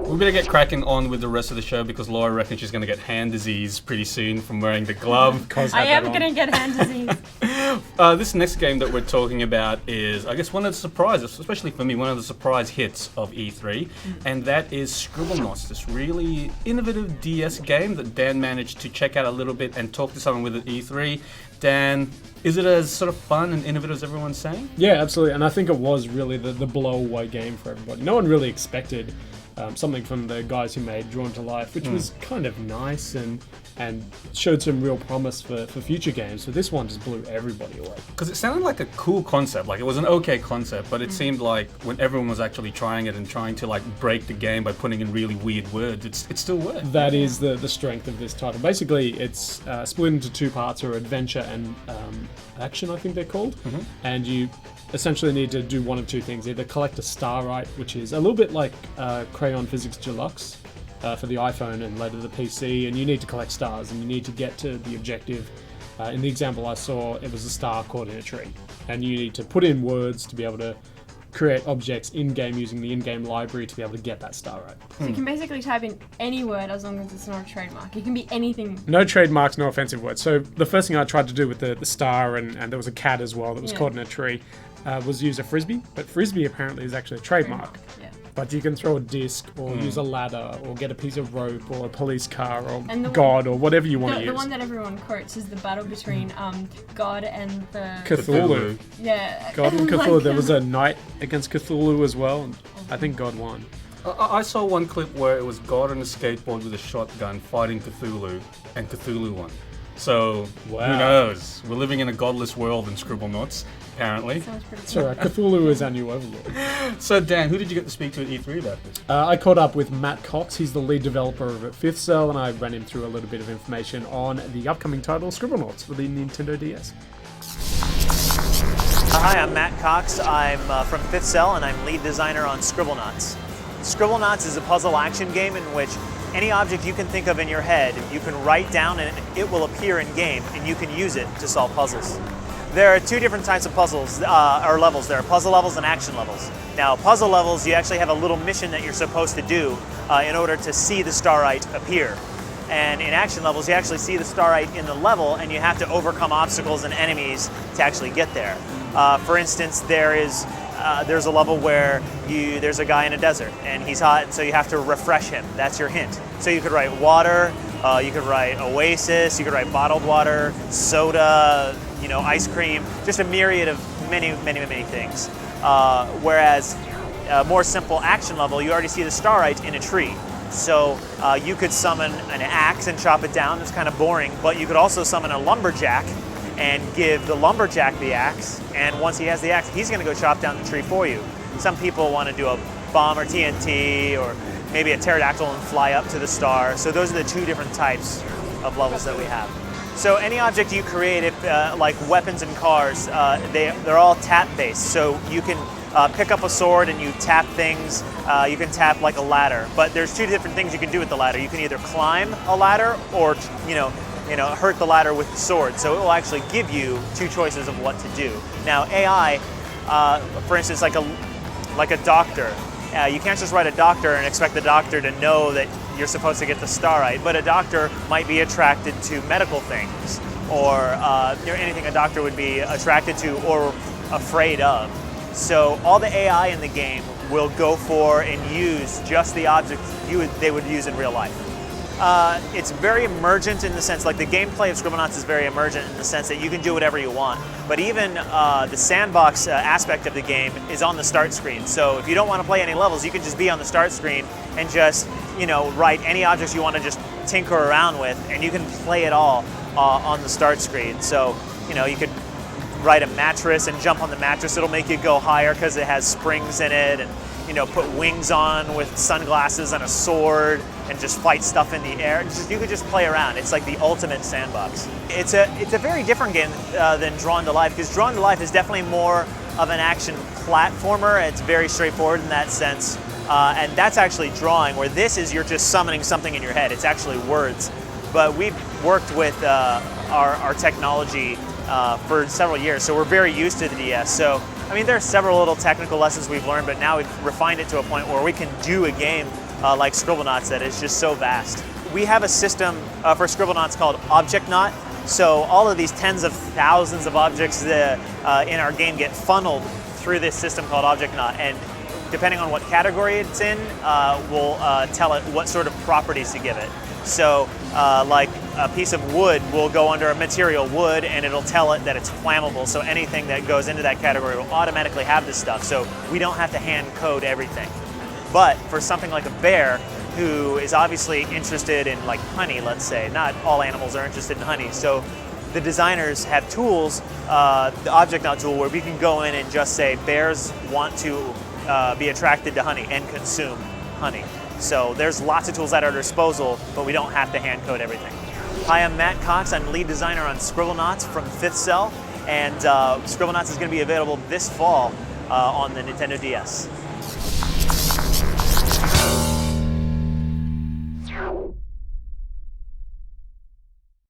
We better get cracking on with the rest of the show because Laura reckons she's going to get hand disease pretty soon from wearing the glove. I am going to get hand disease. This next game that we're talking about is, I guess, one of the surprises, especially for me, one of the surprise hits of E3, and that is Scribblenauts, this really innovative DS game that Dan managed to check out a little bit and talk to someone with at E3. Dan, is it as sort of fun and innovative as everyone's saying? Yeah, absolutely, and I think it was really the blow-away game for everybody. No one really expected something from the guys who made Drawn to Life, which was kind of nice and showed some real promise for future games. So this one just blew everybody away. Because it sounded like a cool concept, like it was an okay concept, but it seemed like when everyone was actually trying it and trying to like break the game by putting in really weird words, it still worked. That is the strength of this title. Basically, it's split into two parts, or adventure and action, I think they're called. And you essentially need to do one of two things. Either collect a starlight, which is a little bit like Crayon Physics Deluxe for the iPhone and later the PC, and you need to collect stars and you need to get to the objective. In the example I saw, it was a star caught in a tree, and you need to put in words to be able to create objects in-game using the in-game library to be able to get that star right. So you can basically type in any word as long as it's not a trademark. It can be anything. No trademarks, no offensive words. So the first thing I tried to do with the star, and there was a cat as well that was caught in a tree, was use a frisbee. But frisbee apparently is actually a trademark. Yeah. But you can throw a disc, or use a ladder, or get a piece of rope, or a police car, or And the God, or whatever you want to use. The one that everyone quotes is the battle between God and the... Cthulhu. Yeah. God and Like, Cthulhu. There was a knight against Cthulhu as well, and I think God won. I saw one clip where it was God on a skateboard with a shotgun fighting Cthulhu, and Cthulhu won. So, who knows? We're living in a godless world in Scribblenauts, apparently. Sounds pretty It's alright, Cthulhu is our new overlord. So, Dan, who did you get to speak to at E3 about this? I caught up with Matt Cox. He's the lead developer of Fifth Cell, and I ran him through a little bit of information on the upcoming title Scribblenauts for the Nintendo DS. Hi, I'm Matt Cox. I'm from Fifth Cell, and I'm lead designer on Scribblenauts. Scribblenauts is a puzzle action game in which any object you can think of in your head, you can write down and it will appear in game, and you can use it to solve puzzles. There are two different types of puzzles, or levels. There are puzzle levels and action levels. Now, puzzle levels, you actually have a little mission that you're supposed to do in order to see the starlight appear. And in action levels, you actually see the starlight in the level, and you have to overcome obstacles and enemies to actually get there. For instance, there's a level where there's a guy in a desert, and he's hot, so you have to refresh him. That's your hint. So you could write water, you could write oasis, you could write bottled water, soda, ice cream, just a myriad of many, many, many things. Whereas a more simple action level, you already see the starlight in a tree. So you could summon an axe and chop it down. It's kind of boring, but you could also summon a lumberjack and give the lumberjack the axe, and once he has the axe, he's going to go chop down the tree for you. Some people want to do a bomb or TNT, or maybe a pterodactyl and fly up to the star. So those are the two different types of levels that we have. So any object you create, like weapons and cars, they're all tap-based. So you can pick up a sword and you tap things. You can tap like a ladder, but there's two different things you can do with the ladder. You can either climb a ladder or hurt the ladder with the sword. So it will actually give you two choices of what to do. Now AI, for instance, like a doctor, you can't just write a doctor and expect the doctor to know that you're supposed to get the star right, but a doctor might be attracted to medical things, or anything a doctor would be attracted to or afraid of. So all the AI in the game will go for and use just the objects they would use in real life. It's very emergent in the sense, like the gameplay of Scribblenauts is very emergent in the sense that you can do whatever you want. But even the sandbox aspect of the game is on the start screen. So if you don't want to play any levels, you can just be on the start screen and just, write any objects you want to just tinker around with, and you can play it all on the start screen. So, you could write a mattress and jump on the mattress. It'll make you go higher because it has springs in it, and put wings on with sunglasses and a sword and just fight stuff in the air. You could just play around. It's like the ultimate sandbox. It's a very different game than Drawn to Life, because Drawn to Life is definitely more of an action platformer. It's very straightforward in that sense. And that's actually drawing, where this is you're just summoning something in your head. It's actually words. But we've worked with our technology for several years, so we're very used to the DS. So, there are several little technical lessons we've learned, but now we've refined it to a point where we can do a game like Scribblenauts that is just so vast. We have a system for Scribblenauts called ObjectNaut. So all of these tens of thousands of objects in our game get funneled through this system called ObjectNaut, and depending on what category it's in, we'll tell it what sort of properties to give it. So like a piece of wood will go under a material wood, and it'll tell it that it's flammable, so anything that goes into that category will automatically have this stuff, so we don't have to hand code everything. But for something like a bear, who is obviously interested in like honey, let's say, not all animals are interested in honey, so the designers have tools, the ObjectNaut tool, where we can go in and just say bears want to be attracted to honey and consume honey. So there's lots of tools at our disposal, but we don't have to hand code everything. Hi, I'm Matt Cox. I'm lead designer on Scribblenauts from 5th Cell, and Scribblenauts is going to be available this fall on the Nintendo DS.